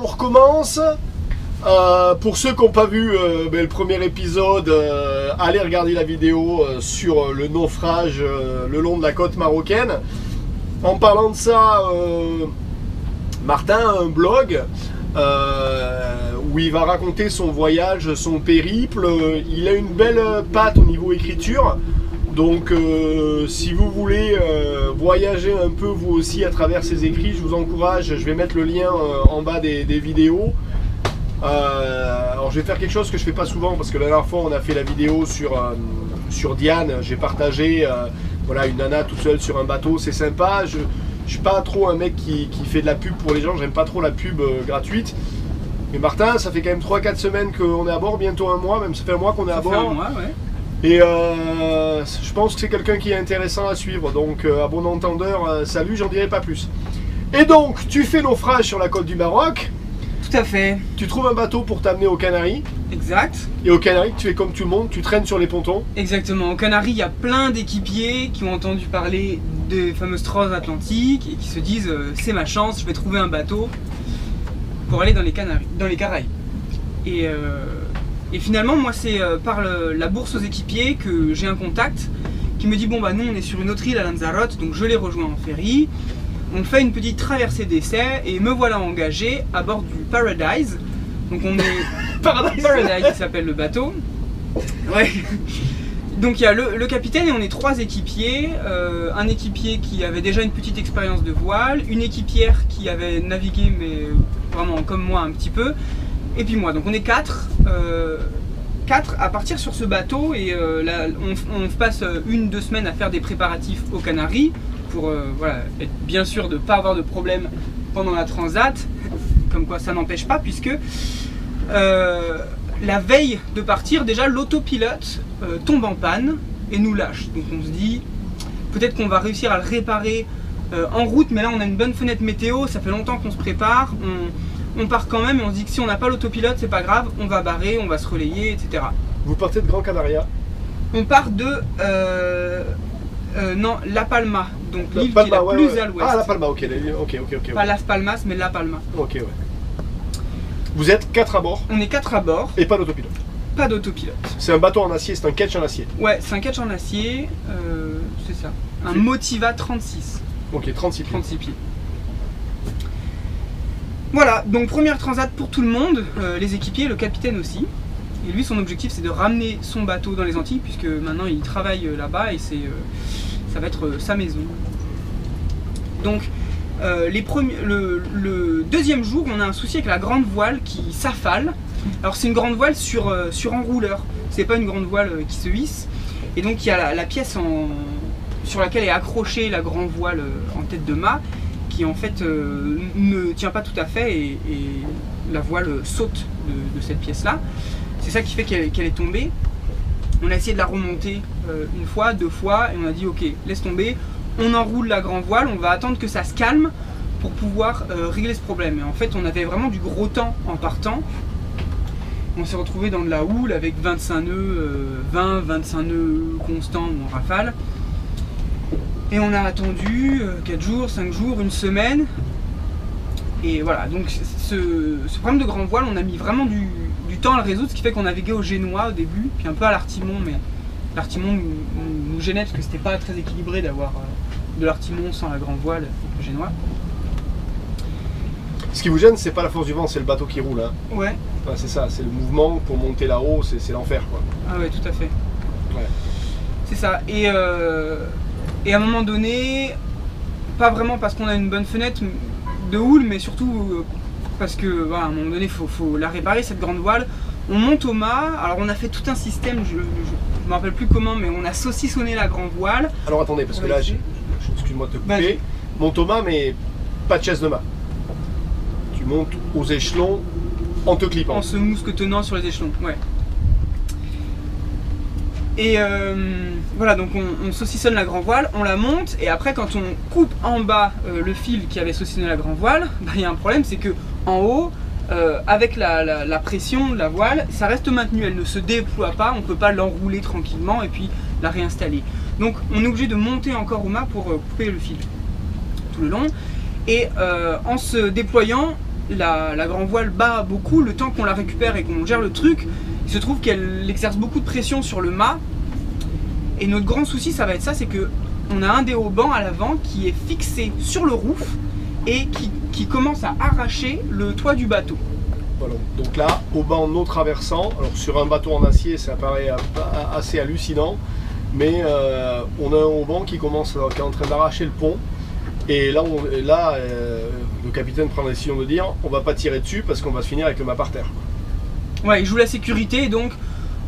on recommence. Pour ceux qui n'ont pas vu le premier épisode, allez regarder la vidéo sur le naufrage le long de la côte marocaine. En parlant de ça, Martin a un blog où il va raconter son voyage, son périple. Il a une belle patte au niveau écriture. Donc si vous voulez voyager un peu vous aussi à travers ses écrits, je vous encourage, je vais mettre le lien en bas des vidéos. Alors je vais faire quelque chose que je fais pas souvent parce que la dernière fois on a fait la vidéo sur Diane, j'ai partagé voilà, une nana toute seule sur un bateau, c'est sympa. Je suis pas trop un mec qui fait de la pub pour les gens, j'aime pas trop la pub gratuite. Mais Martin, ça fait quand même 3-4 semaines qu'on est à bord, bientôt un mois, même ça fait un mois qu'on est à bord. Ça fait un mois, ouais. Et je pense que c'est quelqu'un qui est intéressant à suivre, donc à bon entendeur, salut, j'en dirai pas plus. Et donc, tu fais naufrage sur la côte du Maroc. Tout à fait. Tu trouves un bateau pour t'amener aux Canaries. Exact. Et aux Canaries, tu fais comme tout le monde, tu traînes sur les pontons. Exactement. Aux Canaries, il y a plein d'équipiers qui ont entendu parler des fameuses transatlantiques et qui se disent c'est ma chance, je vais trouver un bateau pour aller dans les Caraïbes. Et finalement, moi, c'est par la bourse aux équipiers que j'ai un contact qui me dit bon, bah, nous, on est sur une autre île à Lanzarote, donc je les rejoins en ferry. On fait une petite traversée d'essai et me voilà engagé à bord du Paradise. Donc, on est. Paradise qui s'appelle le bateau. Ouais. Donc, il y a le capitaine et on est 3 équipiers. Un équipier qui avait déjà une petite expérience de voile, une équipière qui avait navigué, mais vraiment comme moi un petit peu. Et puis moi, donc on est 4 à partir sur ce bateau et là, on passe 1-2 semaines à faire des préparatifs aux Canaries pour voilà, être bien sûr de ne pas avoir de problème pendant la transat, comme quoi ça n'empêche pas puisque la veille de partir, déjà l'autopilote tombe en panne et nous lâche. Donc on se dit peut-être qu'on va réussir à le réparer en route, mais là on a une bonne fenêtre météo, ça fait longtemps qu'on se prépare. On part quand même et on se dit que si on n'a pas l'autopilote, c'est pas grave, on va barrer, on va se relayer, etc. Vous partez de Gran Canaria? On part de non, La Palma, donc l'île qui est la plus à l'ouest. Ah, La Palma, ok. Pas Las Palmas, mais La Palma. Ok, ouais. Vous êtes 4 à bord? On est 4 à bord. Et pas d'autopilote? Pas d'autopilote. C'est un bateau en acier, c'est un ketch en acier? Ouais, c'est un ketch en acier, c'est ça. Un Motiva 36. Ok, 36 pieds. 36 pieds. Voilà, donc première transat pour tout le monde, les équipiers, le capitaine aussi. Et lui, son objectif, c'est de ramener son bateau dans les Antilles, puisque maintenant il travaille là-bas et ça va être sa maison. Donc, le deuxième jour, on a un souci avec la grande voile qui s'affale. Alors c'est une grande voile sur enrouleur, c'est pas une grande voile qui se hisse. Et donc il y a la pièce sur laquelle est accrochée la grande voile en tête de mât, qui en fait ne tient pas tout à fait et la voile saute de cette pièce là. C'est ça qui fait qu'elle est tombée. On a essayé de la remonter 1 fois, 2 fois et on a dit ok, laisse tomber, on enroule la grande voile, on va attendre que ça se calme pour pouvoir régler ce problème. Et en fait on avait vraiment du gros temps en partant. On s'est retrouvé dans de la houle avec 25 nœuds, 20-25 nœuds constants ou en rafale. Et on a attendu 4 jours, 5 jours, 1 semaine. Et voilà, donc ce problème de grand voile, on a mis vraiment du temps à le résoudre, ce qui fait qu'on naviguait au génois au début, puis un peu à l'artimon, mais l'artimon nous gênait parce que c'était pas très équilibré d'avoir de l'artimon sans la grande voile avec le génois. Ce qui vous gêne, c'est pas la force du vent, c'est le bateau qui roule. Hein. Ouais. Enfin, c'est ça, c'est le mouvement pour monter là-haut, c'est l'enfer quoi. Ah ouais, tout à fait. Ouais. C'est ça. Et à un moment donné, pas vraiment parce qu'on a une bonne fenêtre de houle, mais surtout parce que voilà, à un moment donné, il faut la réparer cette grande voile. On monte au mât, alors on a fait tout un système, je me rappelle plus comment, mais on a saucissonné la grande voile. Alors attendez, parce que là, excuse-moi de te couper, monte au mât, mais pas de chaise de mât. Tu montes aux échelons en te clippant. En se mousquetonnant sur les échelons, ouais. Et voilà, donc on saucissonne la grand voile, on la monte, et après quand on coupe en bas le fil qui avait saucissonné la grand voile, il y a un problème, c'est que en haut, avec la pression de la voile, ça reste maintenu, elle ne se déploie pas, on ne peut pas l'enrouler tranquillement et puis la réinstaller. Donc on est obligé de monter encore au mât pour couper le fil tout le long. Et en se déployant, la grand voile bat beaucoup, le temps qu'on la récupère et qu'on gère le truc, il se trouve qu'elle exerce beaucoup de pression sur le mât. Et notre grand souci, ça va être ça, c'est que on a un des haubans à l'avant qui est fixé sur le roof et qui commence à arracher le toit du bateau. Voilà. Donc là, auban non traversant, alors sur un bateau en acier, ça paraît assez hallucinant, mais on a un auban qui est en train d'arracher le pont. Et là, le capitaine prend la décision de dire on va pas tirer dessus parce qu'on va se finir avec le mât par terre. Ouais, il joue la sécurité, et donc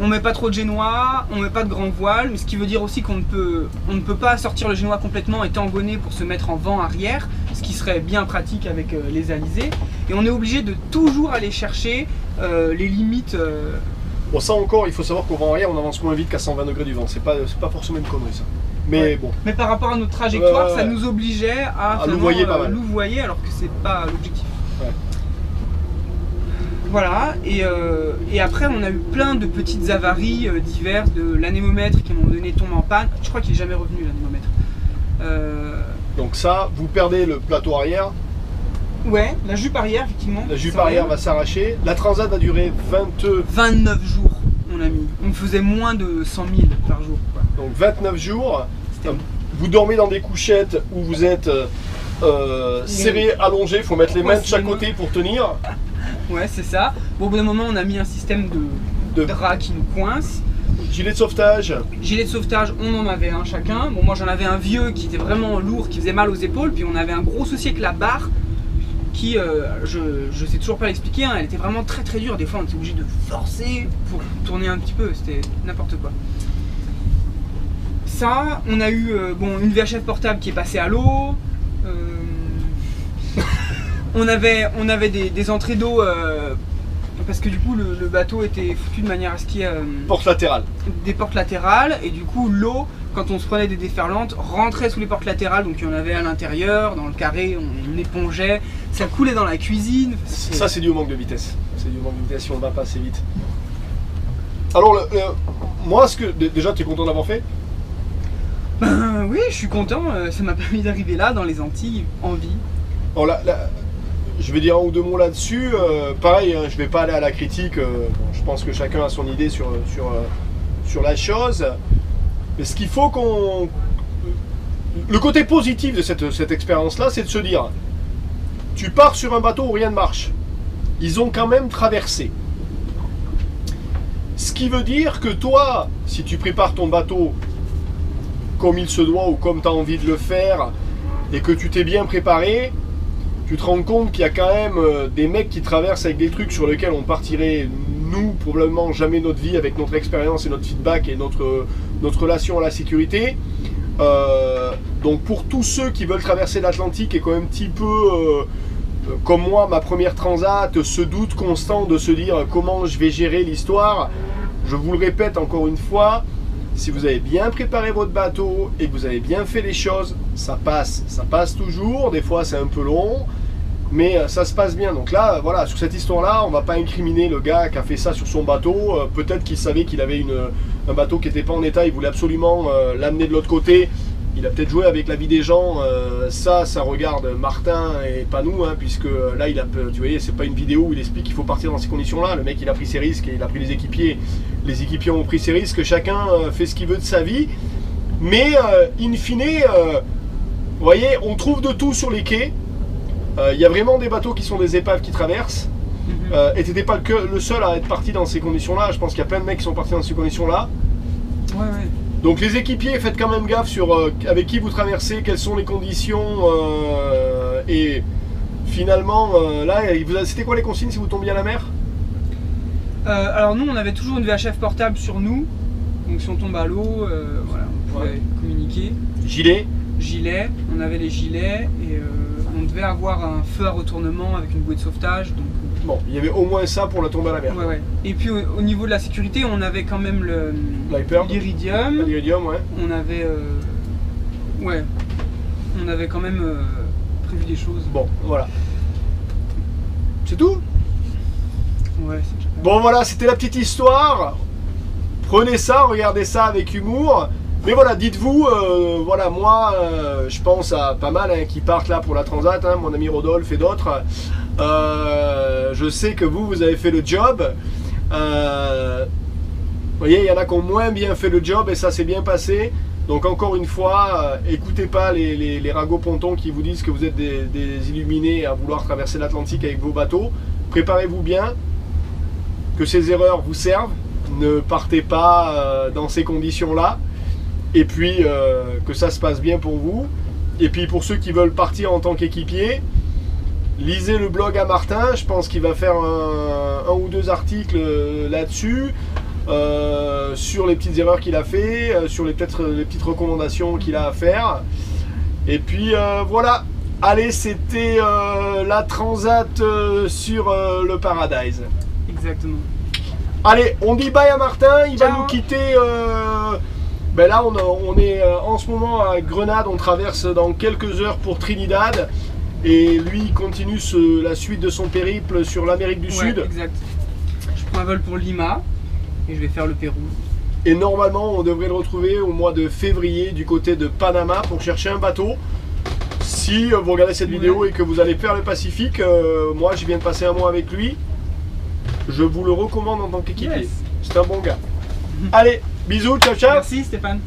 on met pas trop de génois, on met pas de grand voile, mais ce qui veut dire aussi qu'on ne peut pas sortir le génois complètement et tangonner pour se mettre en vent arrière, ce qui serait bien pratique avec les alizés. Et on est obligé de toujours aller chercher les limites. Bon, ça encore, il faut savoir qu'au vent arrière, on avance moins vite qu'à 120 degrés du vent. C'est pas forcément une connerie ça. Mais ouais. Bon. Mais par rapport à notre trajectoire, ça nous obligeait à louvoyer pas mal. Louvoyer, alors que c'est pas l'objectif. Ouais. Voilà, et après on a eu plein de petites avaries diverses, de l'anémomètre qui à un moment donné tombe en panne. Je crois qu'il n'est jamais revenu l'anémomètre. Donc ça, vous perdez le plateau arrière. Ouais, la jupe arrière effectivement. La jupe arrière va s'arracher. La transat a duré 29 jours on a mis. On faisait moins de 100 000 par jour. Quoi. Donc 29 jours. Vous dormez dans des couchettes où vous êtes serré, allongé. Il faut mettre les mains de chaque côté pour tenir. Ouais, c'est ça. Bon, au bout d'un moment, on a mis un système de drap qui nous coince. Gilet de sauvetage. Gilet de sauvetage, on en avait un chacun. Bon, moi j'en avais un vieux qui était vraiment lourd, qui faisait mal aux épaules. Puis on avait un gros souci avec la barre qui, je sais toujours pas l'expliquer, hein, elle était vraiment très très dure. Des fois, on était obligé de forcer pour tourner un petit peu. C'était n'importe quoi. Ça, on a eu une VHF portable qui est passée à l'eau. On avait des entrées d'eau parce que du coup le bateau était foutu de manière à ce qu'il y ait porte latérale. Des portes latérales, et du coup l'eau, quand on se prenait des déferlantes, rentrait sous les portes latérales, donc il y en avait à l'intérieur, dans le carré, on épongeait, ça coulait dans la cuisine. Ça c'est dû au manque de vitesse. C'est dû au manque de vitesse si on ne va pas assez vite. Alors moi, déjà tu es content d'avoir fait? Ben oui, je suis content, ça m'a permis d'arriver là dans les Antilles en vie. Alors je vais dire un ou deux mots là-dessus. Pareil, hein, je ne vais pas aller à la critique. Je pense que chacun a son idée sur la chose. Mais ce qu'il faut qu'on... Le côté positif de cette expérience-là, c'est de se dire, tu pars sur un bateau où rien ne marche. Ils ont quand même traversé. Ce qui veut dire que toi, si tu prépares ton bateau comme il se doit ou comme tu as envie de le faire, et que tu t'es bien préparé, tu te rends compte qu'il y a quand même des mecs qui traversent avec des trucs sur lesquels on partirait, nous, probablement jamais notre vie, avec notre expérience et notre feedback et notre relation à la sécurité. Donc pour tous ceux qui veulent traverser l'Atlantique et quand même un petit peu, comme moi, ma première transat, ce doute constant de se dire comment je vais gérer l'histoire, je vous le répète encore une fois, si vous avez bien préparé votre bateau et que vous avez bien fait les choses, ça passe toujours. Des fois c'est un peu long, mais ça se passe bien. Donc là, voilà, sur cette histoire-là, on va pas incriminer le gars qui a fait ça sur son bateau. Peut-être qu'il savait qu'il avait un bateau qui n'était pas en état, il voulait absolument l'amener de l'autre côté. Il a peut-être joué avec la vie des gens. Ça regarde Martin et pas nous, hein, puisque là, tu voyez, c'est pas une vidéo où il explique qu'il faut partir dans ces conditions-là. Le mec, il a pris ses risques et il a pris les équipiers. Les équipiers ont pris ses risques. Chacun fait ce qu'il veut de sa vie. Mais in fine, vous voyez, on trouve de tout sur les quais. Il y a vraiment des bateaux qui sont des épaves qui traversent. Et t'étais pas le seul à être parti dans ces conditions-là. Je pense qu'il y a plein de mecs qui sont partis dans ces conditions-là. Ouais, ouais. Donc les équipiers, faites quand même gaffe sur avec qui vous traversez, quelles sont les conditions. Et finalement, là, c'était quoi les consignes si vous tombiez à la mer? Alors nous, on avait toujours une VHF portable sur nous. Donc si on tombe à l'eau, voilà, on pouvait communiquer. Gilet, on avait les gilets et on devait avoir un feu à retournement avec une bouée de sauvetage. Donc, bon, il y avait au moins ça pour la tomber à la mer. Ouais, ouais. Et puis au niveau de la sécurité, on avait quand même l'Iridium. L'Iridium, ouais. On avait, on avait quand même prévu des choses. Bon, voilà. C'est tout? Ouais, c'est déjà pas mal. Bon, voilà, c'était la petite histoire. Prenez ça, regardez ça avec humour. Mais voilà, dites-vous, voilà, moi, je pense à pas mal qui partent là pour la transat, hein, mon ami Rodolphe et d'autres. Je sais que vous avez fait le job. Vous voyez, il y en a qui ont moins bien fait le job et ça s'est bien passé. Donc encore une fois, écoutez pas les ragots pontons qui vous disent que vous êtes des illuminés à vouloir traverser l'Atlantique avec vos bateaux. Préparez-vous bien, que ces erreurs vous servent. Ne partez pas dans ces conditions-là. Et puis que ça se passe bien pour vous. Et puis pour ceux qui veulent partir en tant qu'équipier, lisez le blog à Martin. Je pense qu'il va faire un ou deux articles là-dessus. Sur les petites erreurs qu'il a fait, sur les petites recommandations qu'il a à faire. Et puis voilà. Allez, c'était la Transat sur le Paradise. Exactement. Allez, on dit bye à Martin. Il Ciao. va nous quitter. Ben là, on est en ce moment à Grenade. On traverse dans quelques heures pour Trinidad. Et lui, il continue la suite de son périple sur l'Amérique du Sud. Exact. Je prends un vol pour Lima. Et je vais faire le Pérou. Et normalement, on devrait le retrouver au mois de février du côté de Panama pour chercher un bateau. Si vous regardez cette vidéo et que vous allez faire le Pacifique, moi je viens de passer un mois avec lui. Je vous le recommande en tant qu'équipier. Yes. C'est un bon gars. Allez, bisous, ciao ciao. Merci Stéphane.